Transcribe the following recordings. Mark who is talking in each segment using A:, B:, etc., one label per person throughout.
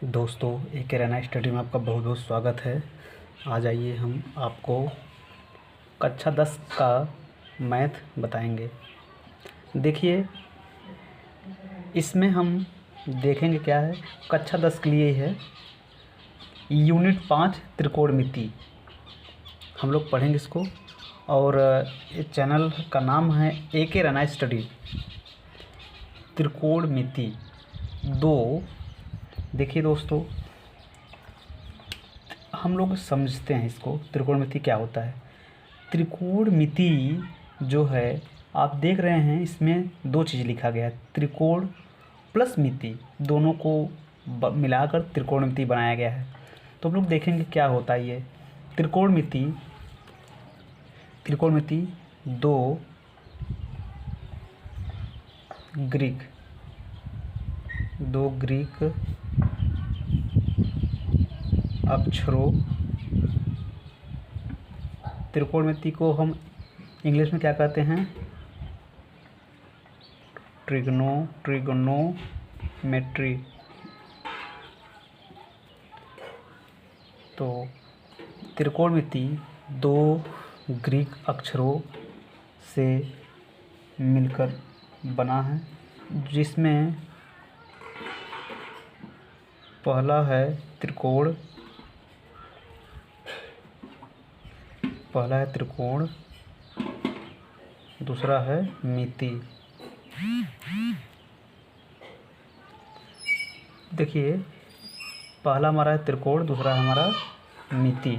A: दोस्तों, एक रैना स्टडी में आपका बहुत बहुत स्वागत है। आज आइए हम आपको कक्षा 10 का मैथ बताएंगे। देखिए, इसमें हम देखेंगे क्या है। कक्षा 10 के लिए है यूनिट 5 त्रिकोणमिति। हम लोग पढ़ेंगे इसको। और इस चैनल का नाम है एक रैना स्टडी त्रिकोणमिति 2। देखिए दोस्तों, हम लोग समझते हैं इसको, त्रिकोणमिति क्या होता है। त्रिकोणमिति जो है, आप देख रहे हैं इसमें दो चीज़ लिखा गया है, त्रिकोण प्लस मिति, दोनों को मिलाकर त्रिकोणमिति बनाया गया है। तो हम लोग देखेंगे क्या होता है ये त्रिकोणमिति। त्रिकोणमिति दो ग्रीक अक्षरों। त्रिकोणमिति को हम इंग्लिश में क्या कहते हैं? ट्रिग्नोमेट्री। तो त्रिकोणमिति दो ग्रीक अक्षरों से मिलकर बना है, जिसमें पहला है त्रिकोण, दूसरा है मिति। देखिए, पहला हमारा है त्रिकोण, दूसरा हमारा मिति।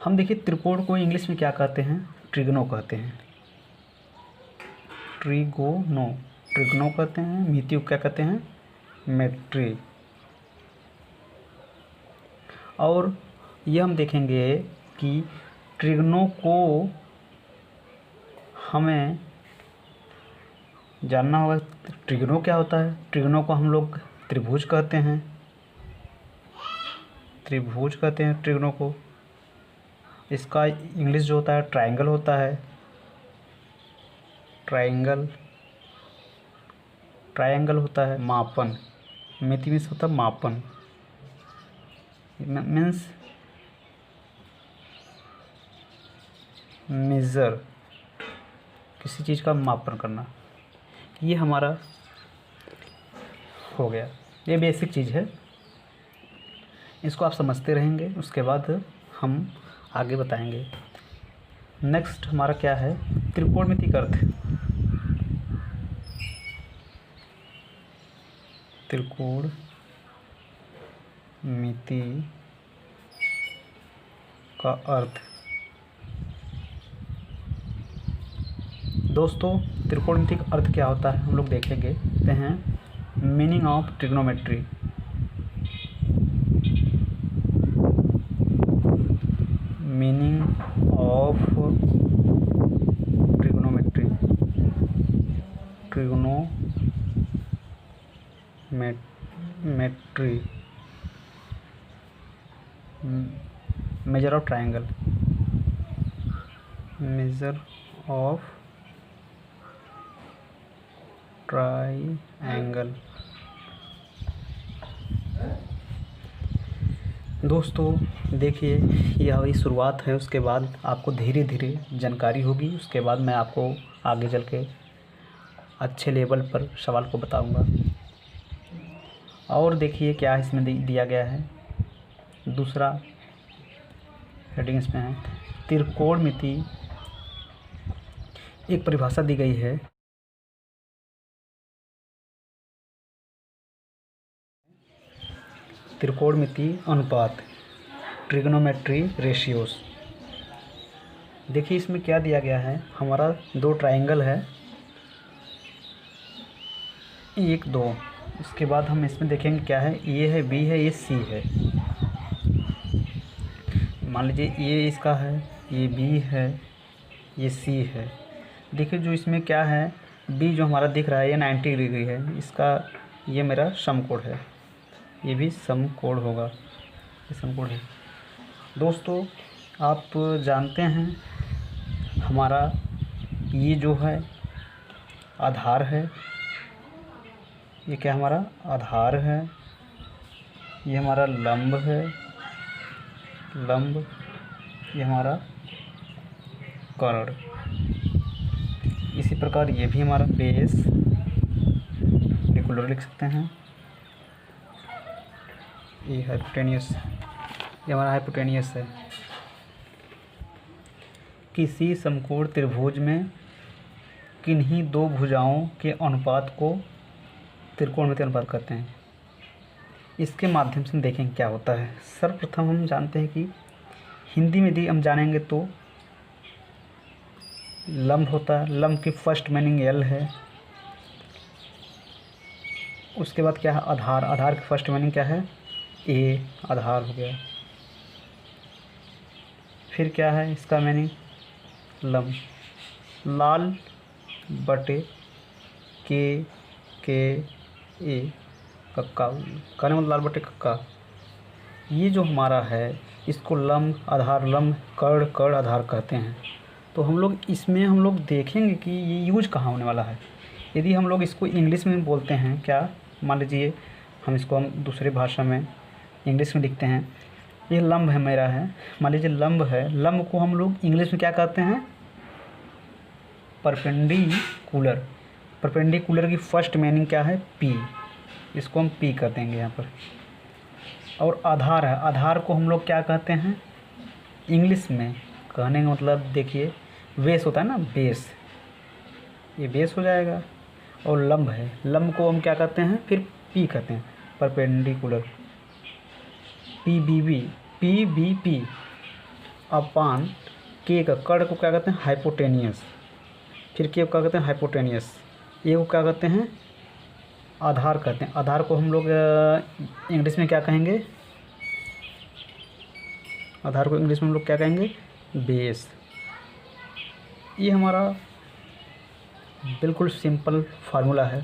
A: हम देखिए त्रिकोण को इंग्लिश में क्या कहते हैं? ट्रिग्नो कहते हैं। ट्रिग्नो कहते हैं। मिति को क्या कहते हैं? मेट्री। और ये हम देखेंगे कि ट्रिग्नो को हमें जानना होगा। ट्रिग्नो क्या होता है? ट्रिग्नो को हम लोग त्रिभुज कहते हैं। ट्रिग्नो को। इसका इंग्लिश जो होता है ट्रायंगल होता है। ट्रायंगल होता है मापन। मिति मीन्स होता है मापन, मीन्स मेज़र, किसी चीज़ का मापन करना। ये हमारा हो गया, ये बेसिक चीज़ है। इसको आप समझते रहेंगे, उसके बाद हम आगे बताएंगे। नेक्स्ट हमारा क्या है? त्रिकोणमिति का अर्थ। त्रिकोणमिति का अर्थ। दोस्तों, त्रिकोणमिति का अर्थ क्या होता है हम लोग देखेंगे हैं। Meaning of trigonometry. Trigonometry measure of triangle. दोस्तों देखिए, यह अभी शुरुआत है, उसके बाद आपको धीरे धीरे जानकारी होगी। उसके बाद मैं आपको आगे चल के अच्छे लेवल पर सवाल को बताऊंगा। और देखिए क्या इसमें दिया गया है। दूसरा हेडिंग इसमें है त्रिकोणमिति। एक परिभाषा दी गई है। त्रिकोणमिति अनुपात, ट्रिग्नोमेट्री रेशियोस। देखिए इसमें क्या दिया गया है। हमारा दो ट्रायंगल है, 1 2। उसके बाद हम इसमें देखेंगे क्या है। ये है बी है, ये सी है। मान लीजिए ये इसका है, ये बी है, ये सी है। देखिए जो इसमें क्या है, बी जो हमारा दिख रहा है ये 90 डिग्री है। इसका ये मेरा समकोण है, ये भी समकोण होगा, ये समकोण है। दोस्तों आप जानते हैं हमारा ये जो है आधार है, ये क्या हमारा आधार है, ये हमारा लंब है, लंब, ये हमारा कर्ण। इसी प्रकार ये भी हमारा बेस, निकुलर लिख सकते हैं। ये हाइपोटेनियस, ये हमारा हाइपोटेनियस है। किसी समकोण त्रिभुज में किन्हीं दो भुजाओं के अनुपात को त्रिकोणमितीय अनुपात कहते हैं। इसके माध्यम से हम देखेंगे क्या होता है। सर्वप्रथम हम जानते हैं कि हिंदी में यदि हम जानेंगे तो लंब होता है, लंब की फर्स्ट मीनिंग एल है। उसके बाद क्या है आधार, आधार की फर्स्ट मीनिंग क्या है ए, आधार हो गया। फिर क्या है इसका मीनिंग लंब, लाल बटे के ए कक्का, कहने मतलब लाल बटे कक्का। ये जो हमारा है इसको लंब, आधार, लंब, कर्ण, कर्ण, आधार कहते हैं। तो हम लोग इसमें हम लोग देखेंगे कि ये यूज कहाँ होने वाला है। यदि हम लोग इसको इंग्लिश में बोलते हैं, क्या मान लीजिए हम इसको हम दूसरे भाषा में इंग्लिश में लिखते हैं, ये लंब है मेरा है, मान लीजिए लंब है, लंब को हम लोग इंग्लिश में क्या कहते हैं परपेंडिकुलर। परपेंडिकुलर की फर्स्ट मीनिंग क्या है पी, इसको हम पी कर देंगे यहाँ पर। और आधार है, आधार को हम लोग क्या कहते हैं इंग्लिश में, कहने का मतलब देखिए बेस होता है ना, बेस, ये बेस हो जाएगा। और लंब है, लंब को हम क्या कहते हैं फिर पी कहते हैं, परपेंडिकुलर, पी बी पी अपान के का, कर्ण को क्या कहते हैं हाइपोटेनियस, फिर के को क्या कहते हैं हाइपोटेनियस, ए को क्या कहते हैं आधार कहते हैं। आधार को हम लोग इंग्लिश में क्या कहेंगे, आधार को इंग्लिश में हम लोग क्या कहेंगे बेस। ये हमारा बिल्कुल सिंपल फार्मूला है।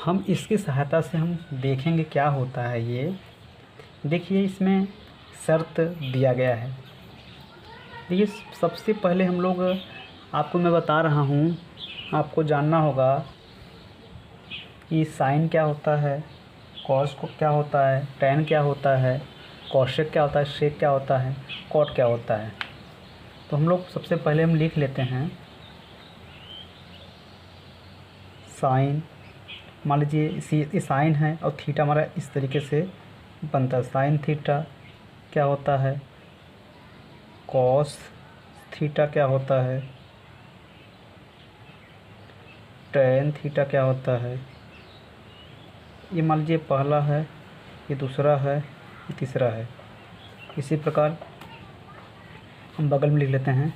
A: हम इसकी सहायता से हम देखेंगे क्या होता है। ये देखिए इसमें शर्त दिया गया है। देखिए सबसे पहले हम लोग, आपको मैं बता रहा हूँ, आपको जानना होगा कि साइन क्या होता है, कॉस को क्या होता है, टैन क्या होता है, कॉसेक क्या होता है, सेक क्या होता है, कॉट क्या होता है। तो हम लोग सबसे पहले हम लिख लेते हैं साइन, मान लीजिए ये साइन है और थीटा हमारा इस तरीके से बनता है। साइन थीटा क्या होता है, कॉस थीटा क्या होता है, टैन थीटा क्या होता है। ये मान लीजिए पहला है, ये दूसरा है, ये तीसरा है। इसी प्रकार हम बगल में लिख लेते हैं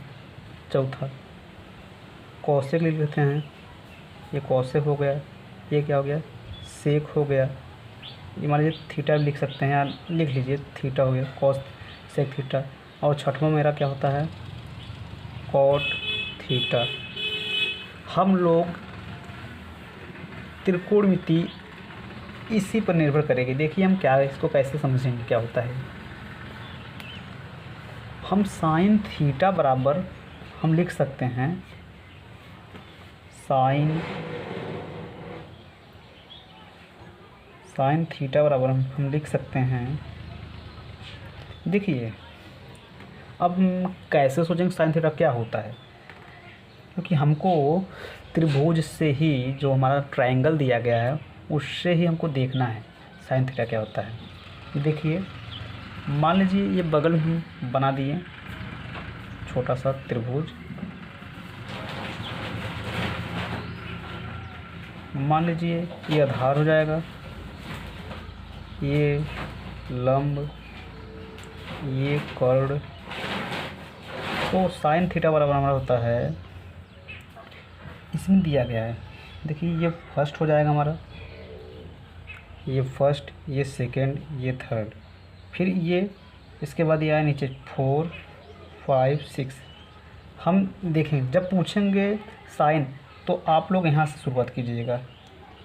A: चौथा, कॉसेक लिख लेते हैं, ये कॉसेक हो गया, ये क्या हो गया सेक हो गया। ये मान लीजिए थीटा लिख सकते हैं, या लिख लीजिए थीटा हो गया, कॉस सेक थीटा। और छठवां मेरा क्या होता है कॉट थीटा। हम लोग त्रिकोणमिति इसी पर निर्भर करेगी। देखिए हम क्या इसको कैसे समझेंगे क्या होता है। हम साइन थीटा बराबर हम लिख सकते हैं साइन थीटा बराबर हम लिख सकते हैं। देखिए अब हम कैसे सोचेंगे साइन थीटा क्या होता है, क्योंकि हमको त्रिभुज से ही जो हमारा ट्रायंगल दिया गया है उससे ही हमको देखना है साइन थीटा क्या होता है। देखिए मान लीजिए ये बगल में हम बना दिए छोटा सा त्रिभुज, मान लीजिए ये आधार हो जाएगा, ये लंब, ये कर्ण। तो साइन थीटा बराबर हमारा होता है, इसमें दिया गया है। देखिए ये फर्स्ट हो जाएगा हमारा, ये फर्स्ट, ये सेकंड, ये थर्ड, फिर ये इसके बाद ये आया नीचे 4 5 6। हम देखें जब पूछेंगे साइन तो आप लोग यहाँ से शुरुआत कीजिएगा,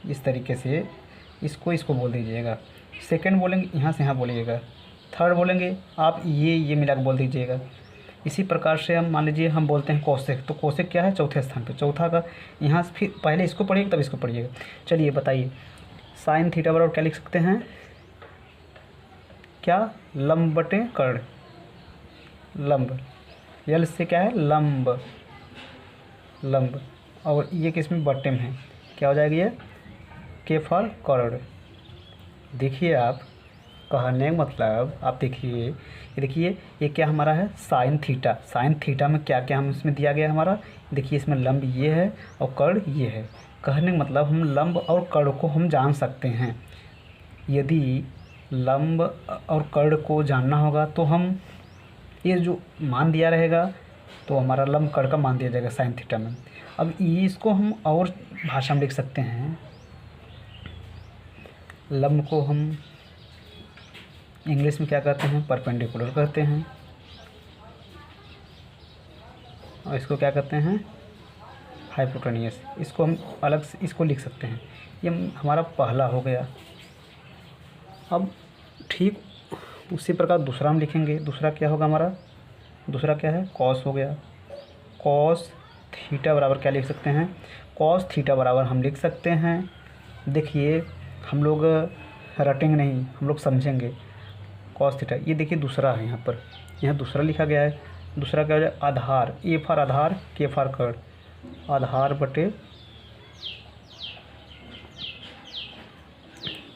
A: इस तरीके से इसको बोल दीजिएगा। सेकंड बोलेंगे यहाँ से यहाँ बोलिएगा, थर्ड बोलेंगे आप ये मिला के बोल दीजिएगा, इसी प्रकार से हम मान लीजिए हम बोलते हैं कोसेक, तो कोसेक क्या है, चौथे स्थान पे, चौथा का यहाँ से फिर पहले इसको पढ़िएगा तब इसको पढ़िएगा। चलिए बताइए, साइन थीटा बराबर क्या लिख सकते हैं, क्या, लंब बटे कर्ण, लंब, यल से क्या है, लंब, लंब, और ये किसमें बटे में है, क्या हो जाएगा ये, के फॉर कर्ण। देखिए आप, कहने का मतलब आप देखिए, ये देखिए ये क्या हमारा है, साइन थीटा, साइन थीटा में क्या क्या हम इसमें दिया गया है हमारा, देखिए इसमें लंब ये है और कर्ण ये है। कहने का मतलब हम लंब और कर्ण को हम जान सकते हैं। यदि लंब और कर्ण को जानना होगा तो हम ये जो मान दिया रहेगा तो हमारा लंब कर्ण का मान दिया जाएगा साइन थीटा में। अब ये इसको हम और भाषा में लिख सकते हैं, लंब को हम इंग्लिश में क्या कहते हैं, परपेंडिकुलर कहते हैं, और इसको क्या कहते हैं, हाइपोटेन्यूस। इसको हम अलग से इसको लिख सकते हैं। ये हमारा पहला हो गया। अब ठीक उसी प्रकार दूसरा हम लिखेंगे। दूसरा क्या होगा हमारा, दूसरा क्या है, कॉस हो गया। कॉस थीटा बराबर क्या लिख सकते हैं, कॉस थीटा बराबर हम लिख सकते हैं, देखिए हम लोग रटेंगे नहीं, हम लोग समझेंगे। कॉस थीटा, ये देखिए दूसरा है, यहाँ दूसरा लिखा गया है। दूसरा क्या हो जाए, आधार, ए फॉर आधार, के फॉर कर्ण, आधार बटे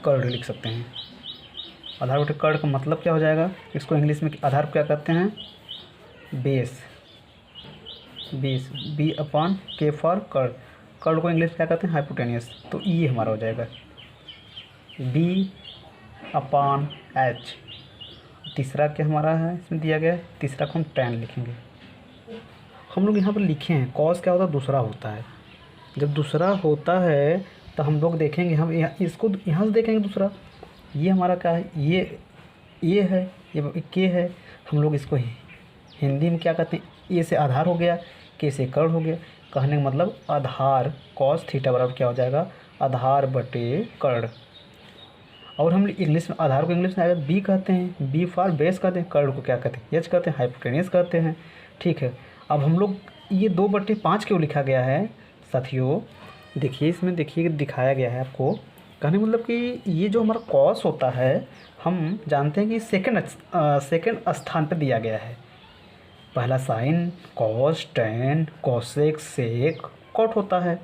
A: कर्ण लिख सकते हैं। आधार बटे कर्ण का मतलब क्या हो जाएगा, इसको इंग्लिश में आधार को क्या कहते हैं, बेस, बेस, बी अपॉन के फॉर कर्ण, कर्ण को इंग्लिश में क्या कहते हैं, हाइपोटेन्यूस। तो ये हमारा हो जाएगा बी अपॉन एच। तीसरा क्या हमारा है इसमें दिया गया है, तीसरा को हम tan लिखेंगे। हम लोग यहाँ पर लिखे हैं कॉस क्या होता है, दूसरा होता है। जब दूसरा होता है तो हम लोग देखेंगे, हम इसको यहाँ से देखेंगे दूसरा, ये हमारा क्या है, ये है, ये के है। हम लोग इसको हिंदी में क्या कहते हैं, ए से आधार हो गया, के से कर्ण हो गया। कहने का मतलब आधार कॉस थीटा बराबर क्या हो जाएगा, आधार बटे कर्ण। और हम इंग्लिश में आधार को इंग्लिश में आएगा बी कहते हैं, बी फॉर बेस कहते हैं, कर्ण को क्या कहते हैं, एच कहते हैं, हाइपोटेन्यूस कहते हैं। ठीक है, अब हम लोग ये 2/5 क्यों लिखा गया है साथियों, देखिए इसमें देखिए दिखाया गया है आपको। कहने मतलब कि ये जो हमारा कॉस होता है, हम जानते हैं कि सेकेंड स्थान पर दिया गया है। पहला साइन, कॉस, टैन, कोसेक, सेक, कॉट होता है।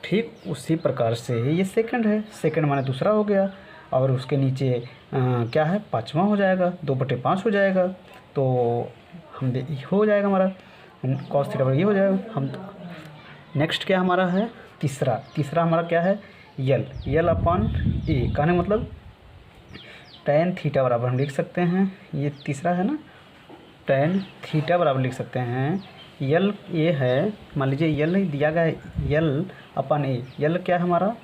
A: ठीक उसी प्रकार से ये सेकंड है, सेकंड माने दूसरा हो गया, और उसके नीचे क्या है, पाँचवा हो जाएगा, 2/5 हो जाएगा। तो हम हो जाएगा हमारा कॉस थीटा बराबर ये हो जाएगा। हम नेक्स्ट क्या हमारा है, तीसरा हमारा क्या है, यल अपॉन ए। कहने मतलब टैन थीटा बराबर हम लिख सकते हैं, ये तीसरा है ना, टैन थीटा बराबर लिख सकते हैं, यल ए है, मान लीजिए यल दिया गया है, यल अपॉन ए। यल क्या है हमारा,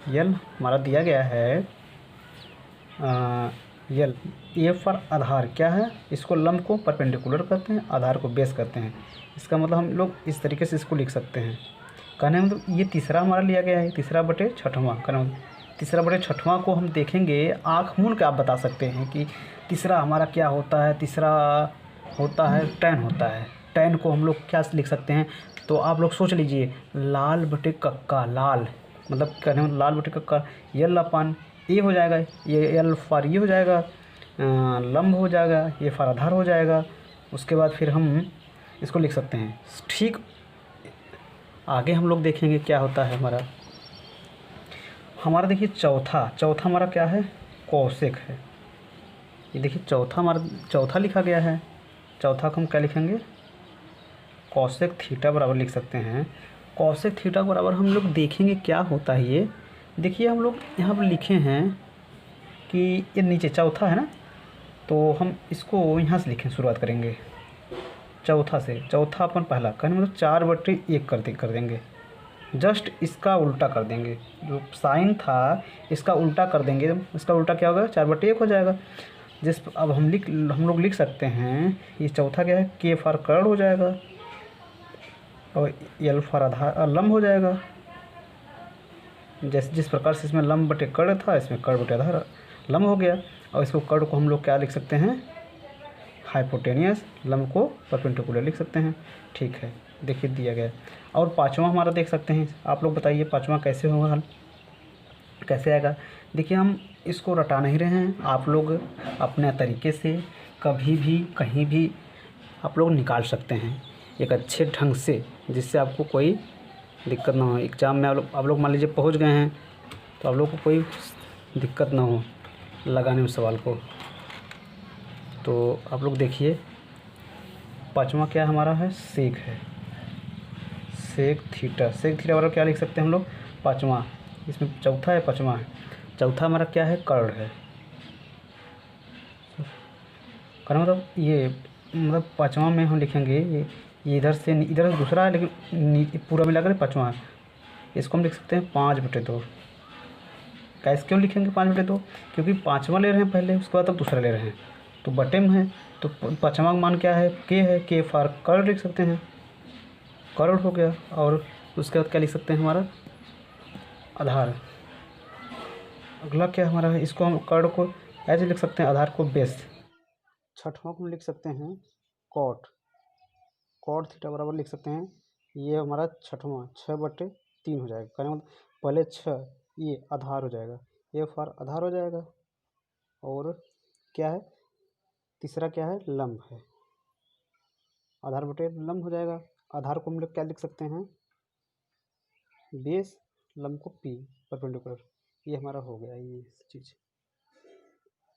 A: यल हमारा दिया गया है यल, ए फॉर आधार क्या है, इसको लंब को परपेंडिकुलर कहते हैं, आधार को बेस कहते हैं। इसका मतलब हम लोग इस तरीके से इसको लिख सकते हैं। कहने मतलब ये तीसरा हमारा लिया गया है, तीसरा बटे छठवां। कहने मतलब तीसरा बटे छठवां को हम देखेंगे, आँख मूंद के आप बता सकते हैं कि तीसरा हमारा क्या होता है। तीसरा होता है टैन होता है, टैन को हम लोग क्या लिख सकते हैं, तो आप लोग सोच लीजिए, लाल बटे कक्का, लाल मतलब कहने मतलब लाल बटे कक्का, यल अपान ए हो जाएगा, ये यल फॉर ये हो जाएगा, लंब हो जाएगा, ये फॉर आधार हो जाएगा। उसके बाद फिर हम इसको लिख सकते हैं। ठीक आगे हम लोग देखेंगे क्या होता है हमारा देखिए चौथा हमारा क्या है, कोसेक है। ये देखिए चौथा लिखा गया है। चौथा को हम क्या लिखेंगे, कोसेक थीटा बराबर लिख सकते हैं। कोसेक थीटा बराबर हम लोग देखेंगे क्या होता है। ये देखिए हम लोग यहाँ पर लिखे हैं कि ये नीचे चौथा है ना, तो हम इसको यहाँ से लिखें, शुरुआत करेंगे चौथा से। चौथा अपन पहला कहने मतलब 4/1 कर देंगे, जस्ट इसका उल्टा कर देंगे। जो साइन था इसका उल्टा कर देंगे, इसका उल्टा क्या होगा, 4/1 हो जाएगा। अब हम लोग लिख सकते हैं, ये चौथा क्या है, के फॉर कर्ण हो जाएगा और यल फॉर आधार लंब हो जाएगा। जिस प्रकार से इसमें लंब बटे कर्ण था, इसमें कर्ण बटे आधार लंब हो गया। और इसको कर्ण को हम लोग क्या लिख सकते हैं, हाइपोटेनियस, लंब को परपेंडिकुलर लिख सकते हैं। ठीक है, देखिए दिया गया है। और पाँचवा हमारा देख सकते हैं, आप लोग बताइए पाँचवा कैसे होगा हल, कैसे आएगा। देखिए हम इसको रटा नहीं रहे हैं, आप लोग अपने तरीके से कभी भी कहीं भी आप लोग निकाल सकते हैं एक अच्छे ढंग से, जिससे आपको कोई दिक्कत ना हो। एग्ज़ाम में आप लोग मान लीजिए पहुंच गए हैं, तो आप लोग को कोई दिक्कत ना हो लगाने में सवाल को। तो आप लोग देखिए पाँचवा क्या हमारा है, सेक है, सेक थीटा। सेक थीटा वाला क्या लिख सकते हैं हम लोग, पाँचवा। इसमें चौथा है, पाँचवा है। चौथा हमारा क्या है, कर्ण है। कर्ण मतलब ये, मतलब पाँचवा में हम लिखेंगे ये इधर से दूसरा है, लेकिन पूरा मिलाकर पाँचवा है। इसको हम लिख सकते हैं 5/2। कैसे क्यों लिखेंगे 5/2, क्योंकि पाँचवा ले रहे हैं पहले, उसके बाद अब दूसरा ले रहे हैं, तो बटे में है। तो पाँचवा का मान क्या है, के है, के फॉर कर्ण लिख सकते हैं, कर्ण हो गया। और उसके बाद क्या लिख सकते हैं, हमारा आधार। अगला क्या हमारा है, इसको हम कर्ण को ऐसे लिख सकते हैं, आधार को बेस। छठवां को हम लिख सकते हैं कॉट, कॉट थीटा बराबर लिख सकते हैं, ये हमारा छठवां 6/3 हो जाएगा। कहने मतलब पहले 6, ये आधार हो जाएगा, ये फॉर आधार हो जाएगा। और क्या है, तीसरा क्या है, लंब है, आधार बटे लंब हो जाएगा। आधार को हम लोग क्या लिख सकते हैं, बेस, लंब को पी परपेंडिकुलर। ये हमारा हो गया ये चीज़।